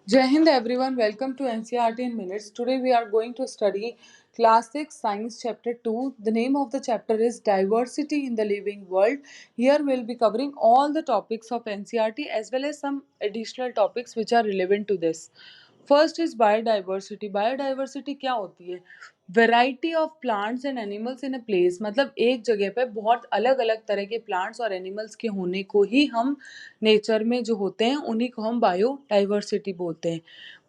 Jai Hind everyone, welcome to NCERT in Minutes. Today we are going to study Class 6 Science Chapter 2. The name of the chapter is Diversity in the Living World. Here we will be covering all the topics of NCERT as well as some additional topics which are relevant to this. First is biodiversity. Biodiversity क्या होती है? Variety of plants and animals in a place, मतलब एक जगह पे बहुत अलग अलग तरह के प्लांट्स और एनिमल्स के होने को ही हम नेचर में जो होते हैं उन्हीं को हम बायोडाइवर्सिटी बोलते हैं.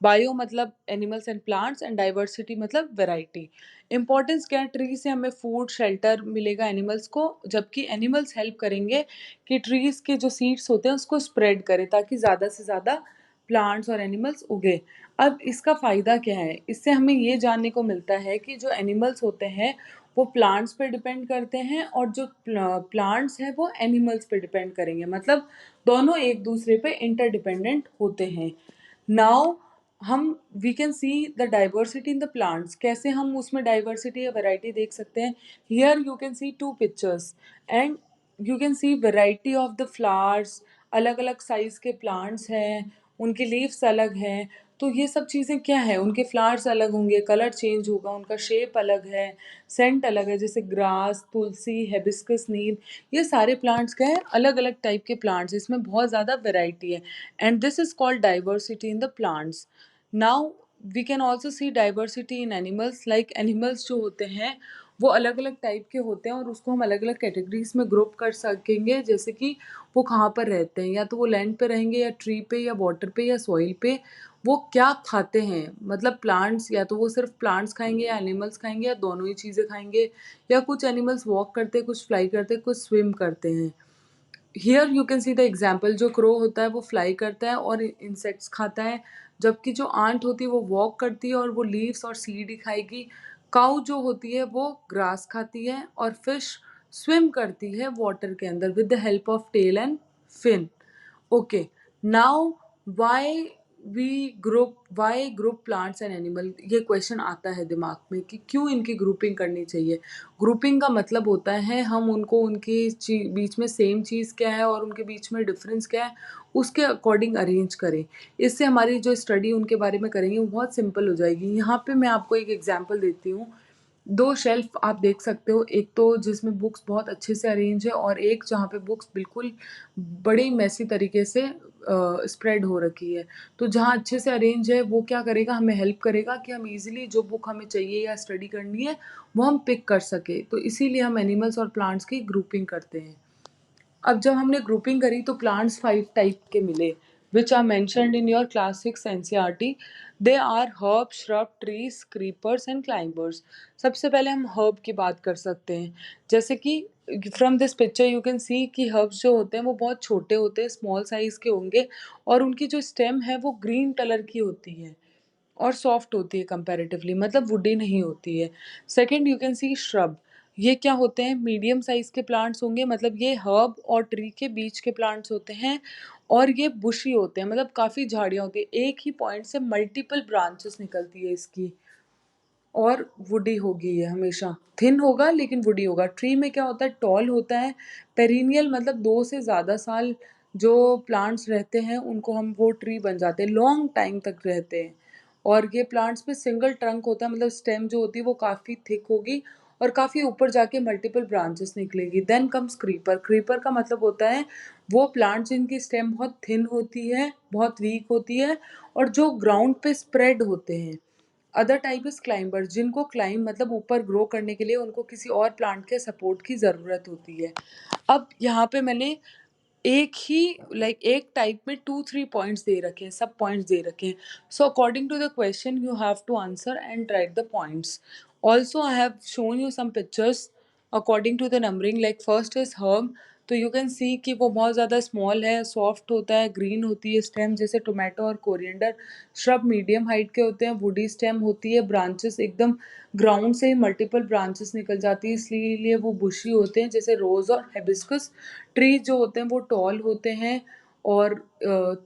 बायो मतलब animals and plants and diversity मतलब वेराइटी. इंपॉर्टेंस क्या है? ट्री से हमें फूड शेल्टर मिलेगा एनिमल्स को, जबकि एनिमल्स हेल्प करेंगे कि ट्रीज के जो सीड्स होते हैं उसको स्प्रेड करें ताकि ज़्यादा से ज़्यादा प्लांट्स और एनिमल्स उगे. अब इसका फ़ायदा क्या है? इससे हमें ये जानने को मिलता है कि जो एनिमल्स होते हैं वो प्लांट्स पे डिपेंड करते हैं और जो प्लांट्स हैं वो एनिमल्स पे डिपेंड करेंगे, मतलब दोनों एक दूसरे पे इंटरडिपेंडेंट होते हैं. नाउ हम we can see the diversity in the plants. कैसे हम उसमें डाइवर्सिटी या वैरायटी देख सकते हैं? Here you can see two pictures and you can see variety of the flowers. अलग अलग साइज के प्लांट्स हैं, उनके लीव्स अलग हैं. तो ये सब चीज़ें क्या है? उनके फ्लावर्स अलग होंगे, कलर चेंज होगा, उनका शेप अलग है, सेंट अलग है. जैसे ग्रास, तुलसी, हेबिस्कस, नीम, ये सारे प्लांट्स क्या है? अलग अलग टाइप के प्लांट्स. इसमें बहुत ज़्यादा वेराइटी है and this is called diversity in the plants. Now we can also see diversity in animals. Like animals जो होते हैं वो अलग अलग टाइप के होते हैं और उसको हम अलग अलग कैटेगरीज में ग्रुप कर सकेंगे. जैसे कि वो कहाँ पर रहते हैं, या तो वो लैंड पे रहेंगे या ट्री पे या वाटर पे या सॉइल पे. वो क्या खाते हैं, मतलब प्लांट्स, या तो वो सिर्फ प्लांट्स खाएंगे या एनिमल्स खाएंगे या दोनों ही चीज़ें खाएंगे. या कुछ एनिमल्स वॉक करते हैं, कुछ फ्लाई करते हैं, कुछ स्विम करते हैं. Here you can see the example. जो क्रो होता है वो फ्लाई करता है और इंसेक्ट्स खाता है, जबकि जो आंट होती है वो वॉक करती है और वो लीव्स और सीड ही खाएगी. काउ जो होती है वो ग्रास खाती है और फिश स्विम करती है वाटर के अंदर with the help of tail and fin. Okay. Now why why group plants and animal, ये क्वेश्चन आता है दिमाग में कि क्यों इनकी ग्रुपिंग करनी चाहिए. ग्रुपिंग का मतलब होता है हम उनको उनके बीच में सेम चीज़ क्या है और उनके बीच में डिफरेंस क्या है उसके अकॉर्डिंग अरेंज करें. इससे हमारी जो स्टडी उनके बारे में करेंगे वो बहुत सिंपल हो जाएगी. यहाँ पे मैं आपको एक एग्जांपल देती हूँ. दो शेल्फ आप देख सकते हो, एक तो जिसमें बुक्स बहुत अच्छे से अरेंज है और एक जहाँ पे बुक्स बिल्कुल बड़ी मैसी तरीके से स्प्रेड हो रखी है. तो जहाँ अच्छे से अरेंज है वो क्या करेगा, हमें हेल्प करेगा कि हम इजीली जो बुक हमें चाहिए या स्टडी करनी है वो हम पिक कर सके. तो इसीलिए हम एनिमल्स और प्लांट्स की ग्रुपिंग करते हैं. अब जब हमने ग्रुपिंग करी तो प्लांट्स 5 टाइप के मिले which are mentioned in your class 6 NCERT. They are herb, shrub, trees, creepers and climbers. सबसे पहले हम हर्ब की बात कर सकते हैं. जैसे कि from this picture you can see कि हर्ब्स जो होते हैं वो बहुत छोटे होते हैं, स्मॉल साइज के होंगे और उनकी जो स्टेम है वो ग्रीन कलर की होती है और सॉफ्ट होती है कंपैरेटिवली, मतलब वुडी नहीं होती है. Second you can C shrub. ये क्या होते हैं? मीडियम साइज के प्लांट्स होंगे, मतलब ये हर्ब और ट्री के बीच के प्लांट्स होते हैं और ये बुशी होते हैं, मतलब काफ़ी झाड़ियाँ होती है. एक ही पॉइंट से मल्टीपल ब्रांचेस निकलती है इसकी और वुडी होगी. ये हमेशा थिन होगा लेकिन वुडी होगा. ट्री में क्या होता है? टॉल होता है. पेरिनियल मतलब 2 से ज़्यादा साल जो प्लांट्स रहते हैं उनको हम वो ट्री बन जाते हैं, लॉन्ग टाइम तक रहते हैं. और ये प्लांट्स में सिंगल ट्रंक होता है, मतलब स्टेम जो होती है वो काफ़ी थिक होगी और काफ़ी ऊपर जाके मल्टीपल ब्रांचेस निकलेगी. Then comes creeper. क्रीपर का मतलब होता है वो प्लांट जिनकी स्टेम बहुत थिन होती है, बहुत वीक होती है और जो ग्राउंड पे स्प्रेड होते हैं. अदर टाइप इज क्लाइंबर, जिनको क्लाइंब मतलब ऊपर ग्रो करने के लिए उनको किसी और प्लांट के सपोर्ट की ज़रूरत होती है. अब यहाँ पे मैंने एक ही एक टाइप में 2-3 पॉइंट्स दे रखे हैं, सब पॉइंट्स दे रखे हैं. So according to the question you have to answer and write the points. Also I have shown you some pictures according to the numbering. Like first is herb. तो you can see कि वो बहुत ज़्यादा small है, soft होता है, green होती है स्टेम जैसे टोमेटो और कोरिएंडर. श्रब मीडियम हाइट के होते हैं, वुडी स्टेम होती है, ब्रांचेस एकदम ग्राउंड से ही मल्टीपल ब्रांचेस निकल जाती है इसलिए वो बुशी होते हैं जैसे रोज़ और हेबिस्कस. ट्री जो होते हैं वो टॉल होते हैं और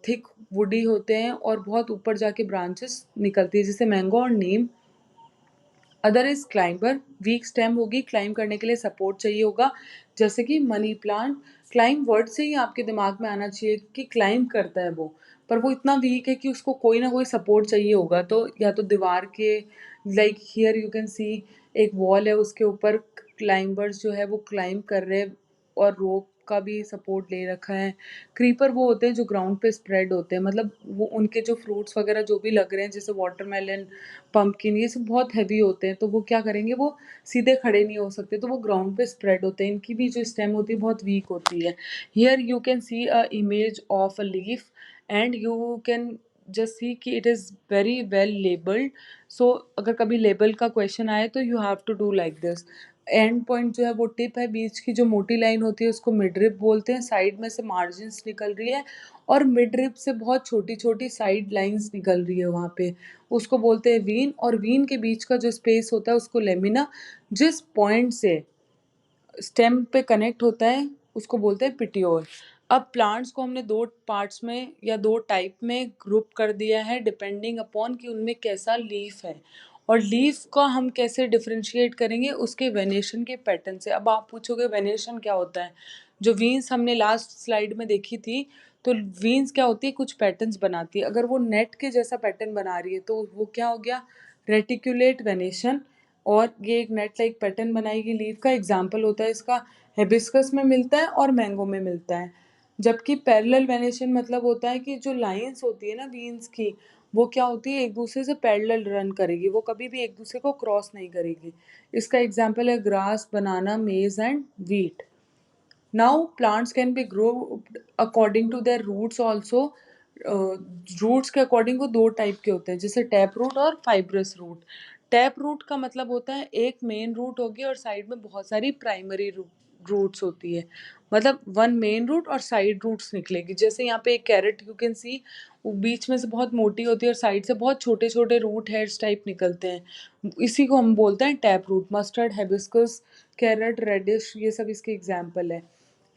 थिक वुडी होते हैं और बहुत ऊपर जाके ब्रांचेस निकलती है जैसे मैंगो और नीम. Other is climber. Weak stem होगी, क्लाइंब करने के लिए सपोर्ट चाहिए होगा जैसे कि मनी प्लांट. क्लाइंब वर्ड से ही आपके दिमाग में आना चाहिए कि क्लाइंब करता है वो, पर वो इतना वीक है कि उसको कोई ना कोई सपोर्ट चाहिए होगा। तो या तो दीवार के, लाइक हियर यू कैन सी एक वॉल है, उसके ऊपर क्लाइंबर्स जो है वो क्लाइंब कर रहे हैं और रोप का भी सपोर्ट ले रखा है। क्रीपर वो होते हैं जो ग्राउंड पे स्प्रेड होते हैं, मतलब वो उनके जो फ्रूट्स वगैरह जो भी लग रहे हैं जैसे वाटरमेलन, पम्पकिन, ये सब बहुत हैवी होते हैं, तो वो क्या करेंगे, वो सीधे खड़े नहीं हो सकते, तो वो ग्राउंड पे स्प्रेड होते हैं। इनकी भी जो स्टेम होती है बहुत वीक होती है। Here you can see a image of a leaf and you can just see कि it is very well labelled. So अगर कभी लेबल का क्वेश्चन आए तो you have to do like this. And point जो है वो टिप है, बीच की जो मोटी लाइन होती है उसको मिड रिप बोलते हैं, साइड में से मार्जिन्स निकल रही है और मिड रिप से बहुत छोटी छोटी साइड लाइंस निकल रही है वहाँ पे, उसको बोलते हैं वीन। और वीन के बीच का जो स्पेस होता है उसको लेमिना। जिस पॉइंट से स्टेम पे कनेक्ट होता है उसको बोलते हैं पिटियोल। अब प्लांट्स को हमने दो पार्ट्स में या दो टाइप में ग्रुप कर दिया है डिपेंडिंग अपॉन कि उनमें कैसा लीफ है, और लीफ का हम कैसे डिफरेंशिएट करेंगे उसके वेनेशन के पैटर्न से। अब आप पूछोगे वेनेशन क्या होता है, जो वीन्स हमने लास्ट स्लाइड में देखी थी, तो वीन्स क्या होती है, कुछ पैटर्न्स बनाती है। अगर वो नेट के जैसा पैटर्न बना रही है तो वो क्या हो गया, रेटिकुलेट वेनेशन। और ये एक नेट लाइक पैटर्न बनाएगी, लीफ का एग्जाम्पल होता है इसका, हिबिस्कस में मिलता है और मैंगो में मिलता है। जबकि पैरेलल वेनेशन मतलब होता है कि जो लाइंस होती है ना वीन्स की, वो क्या होती है, एक दूसरे से पैरेलल रन करेगी, वो कभी भी एक दूसरे को क्रॉस नहीं करेगी। इसका एग्जाम्पल है ग्रास, बनाना, मेज and wheat. Now plants can be grouped according to their roots also. Roots के अकॉर्डिंग वो दो टाइप के होते हैं, जैसे टैप रूट और फाइब्रस रूट। टैप रूट का मतलब होता है एक मेन रूट होगी और साइड में बहुत सारी प्राइमरी रूट्स होती है, मतलब वन मेन रूट और साइड रूट्स निकलेगी। जैसे यहाँ पे एक कैरेट यू कैन सी, बीच में से बहुत मोटी होती है और साइड से बहुत छोटे छोटे रूट हेयर्स टाइप निकलते हैं, इसी को हम बोलते हैं tap root. Mustard, hibiscus, carrot, radish, ये सब इसके एग्जाम्पल है।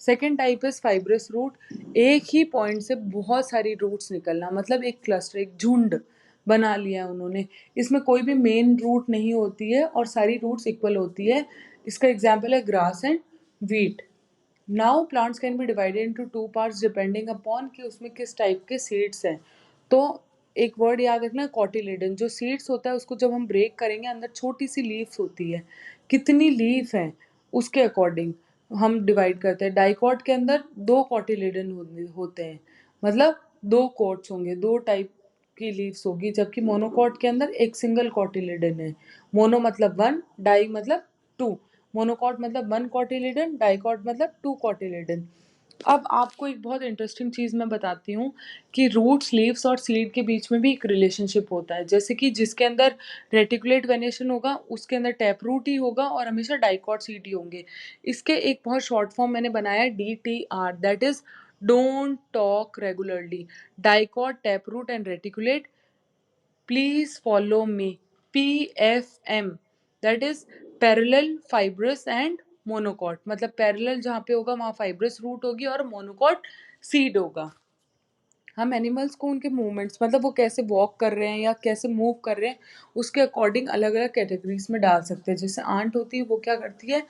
Second type is fibrous root, एक ही पॉइंट से बहुत सारी रूट्स निकलना, मतलब एक क्लस्टर, एक झुंड बना लिया उन्होंने। इसमें कोई भी मेन रूट नहीं होती है और सारी रूट्स इक्वल होती है। इसका एग्जाम्पल है grass and wheat. Now plants can be divided into two parts depending upon कि उसमें किस टाइप के सीड्स हैं। तो एक वर्ड याद रखना, कॉटिलेडन। जो सीड्स होता है उसको जब हम ब्रेक करेंगे अंदर छोटी सी लीव्स होती है, कितनी लीफ है उसके अकॉर्डिंग हम डिवाइड करते हैं। डाइकॉट के अंदर दो कॉटिलेडन होते हैं, मतलब दो कोट्स होंगे, दो टाइप की लीव्स होगी, जबकि मोनोकॉट के अंदर एक सिंगल कॉटिलेडन है। मोनो मतलब वन, डाई मतलब टू। मोनोकॉट मतलब वन कॉटिलेडन, डाइकॉट मतलब टू कॉटिलेडन। अब आपको एक बहुत इंटरेस्टिंग चीज़ मैं बताती हूँ कि रूट्स, लीव्स और सीड के बीच में भी एक रिलेशनशिप होता है। जैसे कि जिसके अंदर रेटिकुलेट वेनेशन होगा उसके अंदर टैप रूट ही होगा और हमेशा डाइकॉट सीड ही होंगे। इसके एक बहुत शॉर्ट फॉर्म मैंने बनाया है, DTR, that is don't talk regularly. Dicot, tap root and reticulate, please follow me. PFM, that is parallel, fibrous and monocot. मतलब पैरेलल जहाँ पे होगा वहाँ फाइब्रस रूट होगी और मोनोकॉट सीड होगा। हम एनिमल्स को उनके मूवमेंट्स, मतलब वो कैसे वॉक कर रहे हैं या कैसे मूव कर रहे हैं, उसके अकॉर्डिंग अलग अलग कैटेगरीज में डाल सकते हैं। जैसे आंट होती है वो क्या करती है,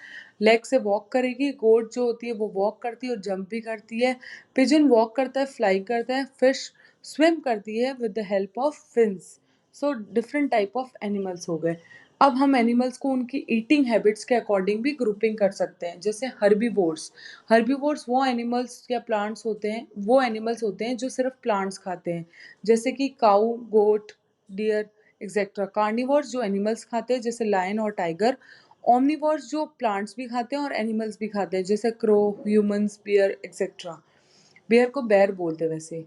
लेग से वॉक करेगी। गोट जो होती है वो वॉक करती है और जंप भी करती है। पिजन वॉक करता है, फ्लाई करता है। फिश स्विम करती है with the help of fins. So different type of animals हो गए। अब हम एनिमल्स को उनकी ईटिंग हैबिट्स के अकॉर्डिंग भी ग्रुपिंग कर सकते हैं। जैसे हर्बीवोर्स, हर्बीवोर्स वो एनिमल्स या प्लांट्स होते हैं, वो एनिमल्स होते हैं जो सिर्फ प्लांट्स खाते हैं, जैसे कि काऊ, गोट, डियर एक्सेट्रा। कार्निवोर्स जो एनिमल्स खाते हैं जैसे लायन और टाइगर। ओमनिवोर्स जो प्लांट्स भी खाते हैं और एनिमल्स भी खाते हैं, जैसे crow, humans, bear etcetera. Bear को बेयर बोलते हैं वैसे।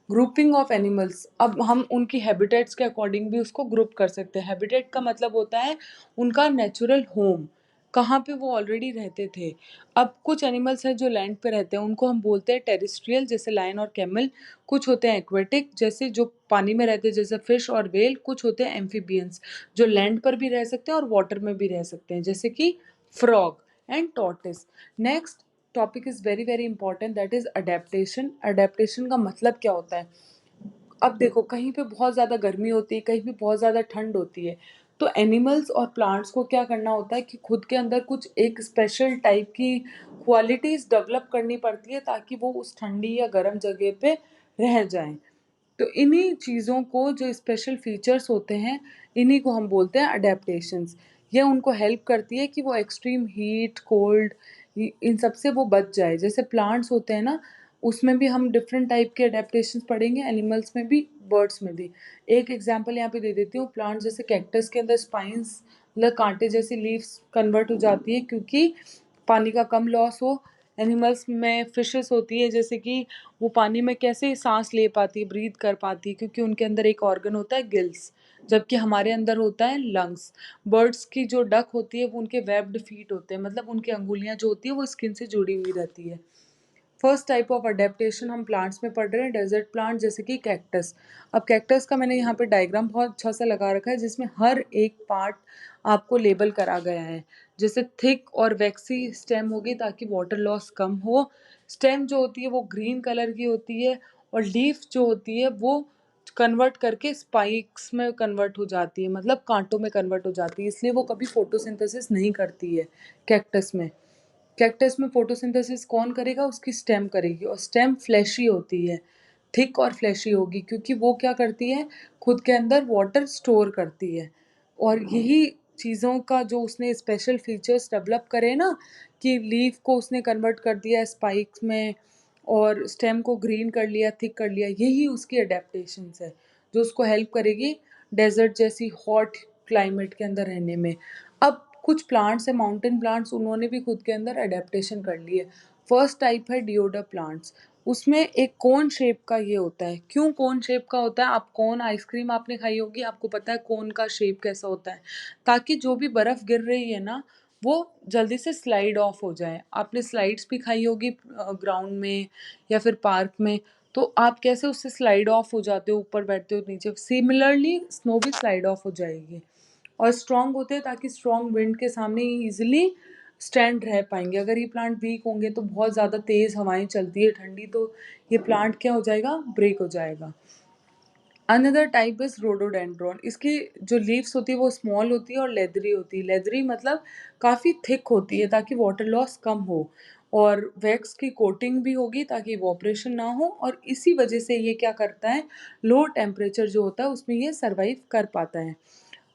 ग्रुपिंग ऑफ एनिमल्स, अब हम उनकी हैबिटेट्स के अकॉर्डिंग भी उसको ग्रुप कर सकते हैं। हैबिटेट का मतलब होता है उनका नेचुरल होम, कहाँ पे वो ऑलरेडी रहते थे। अब कुछ एनिमल्स हैं जो लैंड पे रहते हैं, उनको हम बोलते हैं टेरेस्ट्रियल, जैसे लायन और कैमल। कुछ होते हैं एक्वेटिक, जैसे जो पानी में रहते हैं, जैसे फिश और व्हेल। कुछ होते हैं एम्फीबियंस, जो लैंड पर भी रह सकते हैं और वाटर में भी रह सकते हैं, जैसे कि frog and tortoise. Next topic is very very important, that is adaptation. Adaptation का मतलब क्या होता है, अब देखो कहीं पे बहुत ज़्यादा गर्मी होती है, कहीं पे बहुत ज़्यादा ठंड होती है, तो एनिमल्स और प्लांट्स को क्या करना होता है कि खुद के अंदर कुछ एक स्पेशल टाइप की क्वालिटीज़ डेवलप करनी पड़ती है ताकि वो उस ठंडी या गर्म जगह पे रह जाएं। तो इन्हीं चीज़ों को जो स्पेशल फीचर्स होते हैं, इन्हीं को हम बोलते हैं अडेप्टेशंस। ये उनको हेल्प करती है कि वो एक्सट्रीम हीट, कोल्ड, इन सब से वो बच जाए। जैसे प्लांट्स होते हैं ना, उसमें भी हम डिफरेंट टाइप के अडेप्टेशंस पढ़ेंगे, एनिमल्स में भी, बर्ड्स में भी। एक एग्जांपल यहाँ पे दे देती हूँ, प्लांट्स जैसे कैक्टस के अंदर स्पाइंस, मतलब कांटे जैसी लीव्स कन्वर्ट हो जाती है क्योंकि पानी का कम लॉस हो। एनिमल्स में फिशेस होती है, जैसे कि वो पानी में कैसे सांस ले पाती है, ब्रीथ कर पाती है, क्योंकि उनके अंदर एक ऑर्गन होता है गिल्स, जबकि हमारे अंदर होता है लंग्स। बर्ड्स की जो डक होती है वो उनके वेब्ड फीट होते हैं, मतलब उनकी अंगुलियां जो होती है वो स्किन से जुड़ी हुई रहती है। फर्स्ट टाइप ऑफ अडेप्टेशन हम प्लांट्स में पढ़ रहे हैं, डेजर्ट प्लांट जैसे कि कैक्टस। अब कैक्टस का मैंने यहाँ पे डायग्राम बहुत अच्छा सा लगा रखा है, जिसमें हर एक पार्ट आपको लेबल करा गया है। जैसे थिक और वैक्सी स्टेम होगी ताकि वाटर लॉस कम हो। स्टेम जो होती है वो ग्रीन कलर की होती है, और लीफ जो होती है वो कन्वर्ट करके स्पाइक्स में कन्वर्ट हो जाती है, मतलब कांटों में कन्वर्ट हो जाती है, इसलिए वो कभी फोटोसिंथेसिस नहीं करती है कैक्टस में। कैक्टस में फोटोसिंथेसिस कौन करेगा? उसकी स्टेम करेगी, और स्टेम फ्लैशी होती है, थिक और फ्लैशी होगी, क्योंकि वो क्या करती है, खुद के अंदर वाटर स्टोर करती है। और यही चीज़ों का जो उसने स्पेशल फीचर्स डेवलप करे ना, कि लीफ को उसने कन्वर्ट कर दिया स्पाइक्स में, और स्टेम को ग्रीन कर लिया, थिक कर लिया, यही उसकी अडेप्टेशंस है जो उसको हेल्प करेगी डेजर्ट जैसी हॉट क्लाइमेट के अंदर रहने में। अब कुछ प्लांट्स है, माउंटेन प्लांट्स, उन्होंने भी खुद के अंदर अडेप्टेशन कर ली है। फर्स्ट टाइप है डिओडर प्लांट्स। उसमें एक कोन शेप का ये होता है। क्यों कोन शेप का होता है? आप कोन आइसक्रीम आपने खाई होगी, आपको पता है कोन का शेप कैसा होता है, ताकि जो भी बर्फ गिर रही है ना, वो जल्दी से स्लाइड ऑफ हो जाए। आपने स्लाइड्स भी खाई होगी ग्राउंड में या फिर पार्क में, तो आप कैसे उससे स्लाइड ऑफ हो जाते हो, ऊपर बैठते हो नीचे, सिमिलरली स्नो भी स्लाइड ऑफ हो जाएगी। और स्ट्रॉन्ग होते हैं ताकि स्ट्रॉन्ग विंड के सामने इजिली स्टैंड रह पाएंगे। अगर ये प्लांट वीक होंगे तो बहुत ज़्यादा तेज़ हवाएं चलती है ठंडी, तो ये प्लांट क्या हो जाएगा, ब्रेक हो जाएगा। Another type is rhododendron. इसकी जो लीव्स होती है वो स्मॉल होती है और लेदरी होती है। लेदरी मतलब काफ़ी थिक होती है ताकि वाटर लॉस कम हो, और वैक्स की कोटिंग भी होगी ताकि इवोपरेशन ना हो, और इसी वजह से ये क्या करता है, लो टेम्परेचर जो होता है उसमें ये सर्वाइव कर पाता है।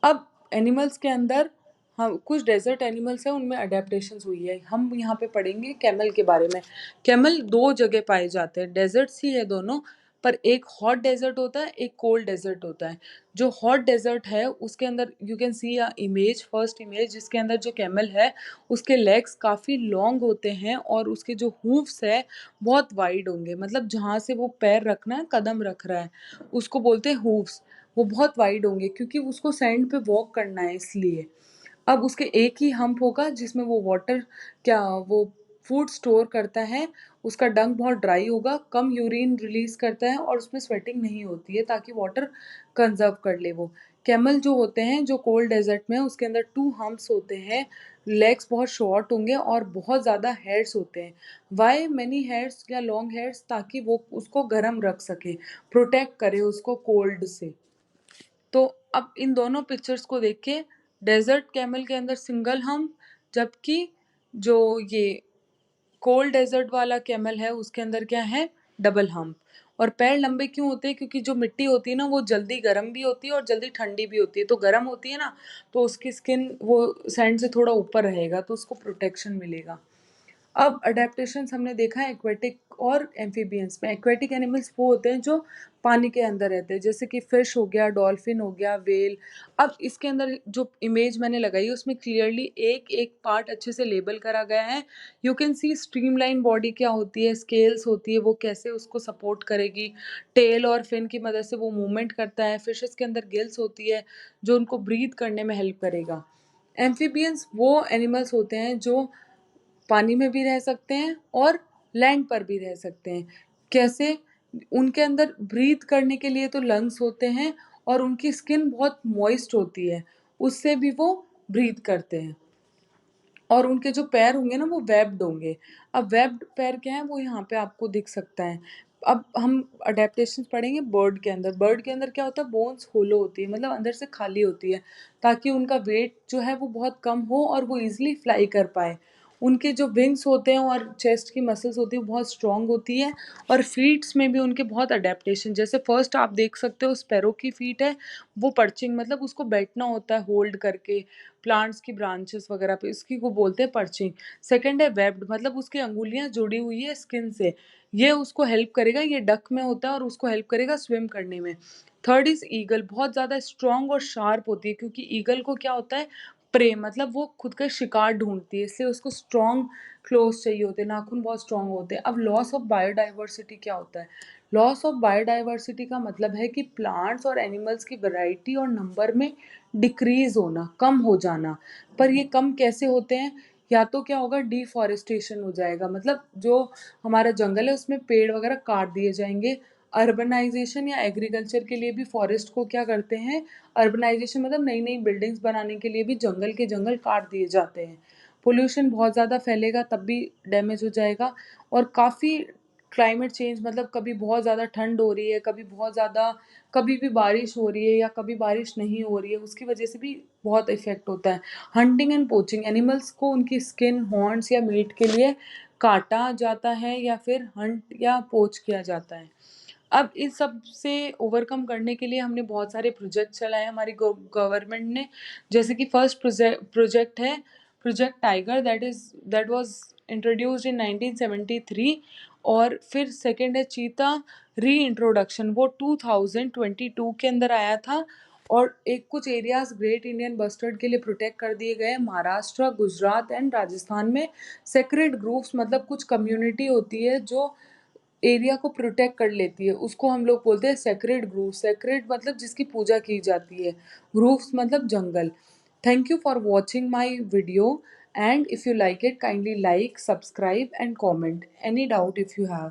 अब एनिमल्स के अंदर हम कुछ डेजर्ट एनिमल्स हैं, उनमें अडेप्टेशंस हुई है। हम यहाँ पे पढ़ेंगे कैमल के बारे में। कैमल दो जगह पाए जाते हैं, डेजर्ट्स ही है दोनों, पर एक हॉट डेजर्ट होता है, एक कोल्ड डेजर्ट होता है। जो हॉट डेजर्ट है उसके अंदर you can see a image, first image, जिसके अंदर जो कैमल है उसके लेग्स काफ़ी लॉन्ग होते हैं, और उसके जो हूफ्स है बहुत वाइड होंगे, मतलब जहाँ से वो पैर रखना है, कदम रख रहा है, उसको बोलते हैं हूफ्स। वो बहुत वाइड होंगे क्योंकि उसको सैंड पे वॉक करना है, इसलिए। अब उसके एक ही हम्प होगा जिसमें वो वाटर, क्या वो फूड स्टोर करता है। उसका डंग बहुत ड्राई होगा, कम यूरिन रिलीज करता है, और उसमें स्वेटिंग नहीं होती है ताकि वाटर कंजर्व कर ले वो। कैमल जो होते हैं, जो कोल्ड डेजर्ट में है, उसके अंदर टू हम्प्स होते हैं, लेग्स बहुत शॉर्ट होंगे और बहुत ज़्यादा हेयर्स होते हैं। वाई मेनी हेयर्स या लॉन्ग हेयर्स? ताकि वो उसको गर्म रख सके, प्रोटेक्ट करे उसको कोल्ड से। तो अब इन दोनों पिक्चर्स को देख के, डेजर्ट कैमल के अंदर सिंगल हम्प, जबकि जो ये कोल्ड डेजर्ट वाला कैमल है उसके अंदर क्या है, डबल हम्प। और पैर लंबे क्यों होते हैं? क्योंकि जो मिट्टी होती है ना वो जल्दी गर्म भी होती है और जल्दी ठंडी भी होती है। तो गर्म होती है ना, तो उसकी स्किन वो सैंड से थोड़ा ऊपर रहेगा, तो उसको प्रोटेक्शन मिलेगा। अब अडेप्टेशंस हमने देखा है एक्वेटिक और एम्फीबियंस में। एक्वेटिक एनिमल्स वो होते हैं जो पानी के अंदर रहते हैं, जैसे कि फिश हो गया, डॉल्फिन हो गया, वेल। अब इसके अंदर जो इमेज मैंने लगाई है उसमें क्लियरली एक एक पार्ट अच्छे से लेबल करा गया है। You can C streamline body क्या होती है, स्केल्स होती है, वो कैसे उसको सपोर्ट करेगी, टेल और फिन की मदद से वो मूवमेंट करता है। फिशेस के अंदर गिल्स होती है जो उनको ब्रीथ करने में हेल्प करेगा। एम्फीबियंस वो एनिमल्स होते हैं जो पानी में भी रह सकते हैं और लैंड पर भी रह सकते हैं। कैसे? उनके अंदर ब्रीथ करने के लिए तो लंग्स होते हैं, और उनकी स्किन बहुत मॉइस्ट होती है, उससे भी वो ब्रीथ करते हैं। और उनके जो पैर होंगे ना वो वेब्ड होंगे। अब वेब्ड पैर क्या है वो यहाँ पे आपको दिख सकता है। अब हम अडेप्टेशन पढ़ेंगे बर्ड के अंदर। बर्ड के अंदर क्या होता है, बोन्स होलो होती है, मतलब अंदर से खाली होती है, ताकि उनका वेट जो है वो बहुत कम हो और वो इजिली फ्लाई कर पाए। उनके जो विंग्स होते हैं और चेस्ट की मसल्स होती है बहुत स्ट्रांग होती है, और फीट्स में भी उनके बहुत अडेप्टेशन, जैसे फर्स्ट आप देख सकते हो स्पैरो की फीट है वो पर्चिंग, मतलब उसको बैठना होता है होल्ड करके प्लांट्स की ब्रांचेस वगैरह पे, इसकी को बोलते हैं पर्चिंग। सेकंड है वेब्ड, मतलब उसकी अंगुलियां जुड़ी हुई है स्किन से, ये उसको हेल्प करेगा, ये डक में होता है और उसको हेल्प करेगा स्विम करने में। थर्ड इज ईगल, बहुत ज़्यादा स्ट्रांग और शार्प होती है, क्योंकि ईगल को क्या होता है, प्रे, मतलब वो खुद का शिकार ढूंढती है, इसलिए उसको स्ट्रांग क्लोज चाहिए होते हैं, नाखून बहुत स्ट्रांग होते हैं। अब लॉस ऑफ बायोडाइवर्सिटी क्या होता है? लॉस ऑफ बायोडाइवर्सिटी का मतलब है कि प्लांट्स और एनिमल्स की वैरायटी और नंबर में डिक्रीज होना, कम हो जाना। पर ये कम कैसे होते हैं? या तो क्या होगा, डिफॉरेस्टेशन हो जाएगा, मतलब जो हमारा जंगल है उसमें पेड़ वगैरह काट दिए जाएंगे। अर्बनाइजेशन या एग्रीकल्चर के लिए भी फॉरेस्ट को क्या करते हैं, अर्बनाइजेशन मतलब नई नई बिल्डिंग्स बनाने के लिए भी जंगल के जंगल काट दिए जाते हैं। पोल्यूशन बहुत ज़्यादा फैलेगा तब भी डैमेज हो जाएगा। और काफ़ी क्लाइमेट चेंज, मतलब कभी बहुत ज़्यादा ठंड हो रही है, कभी बहुत ज़्यादा, कभी भी बारिश हो रही है या कभी बारिश नहीं हो रही है, उसकी वजह से भी बहुत इफेक्ट होता है। हंटिंग एंड पोचिंग, एनिमल्स को उनकी स्किन, हॉर्न्स या मीट के लिए काटा जाता है या फिर हंट या पोच किया जाता है। अब इस सब से ओवरकम करने के लिए हमने बहुत सारे प्रोजेक्ट चलाए हमारी गवर्नमेंट ने, जैसे कि फर्स्ट प्रोजेक्ट है project tiger, that was introduced in 1973। और फिर सेकंड है चीता री इंट्रोडक्शन, वो 2022 के अंदर आया था। और एक कुछ एरियाज ग्रेट इंडियन बस्टर्ड के लिए प्रोटेक्ट कर दिए गए, महाराष्ट्र, गुजरात एंड राजस्थान में। सेक्रेड ग्रुप्स, मतलब कुछ कम्युनिटी होती है जो एरिया को प्रोटेक्ट कर लेती है, उसको हम लोग बोलते हैं सेक्रेड ग्रुव। सेक्रेड मतलब जिसकी पूजा की जाती है, ग्रुव्स मतलब जंगल। Thank you for watching my video, and if you like it kindly like, subscribe and comment. Any doubt if you have.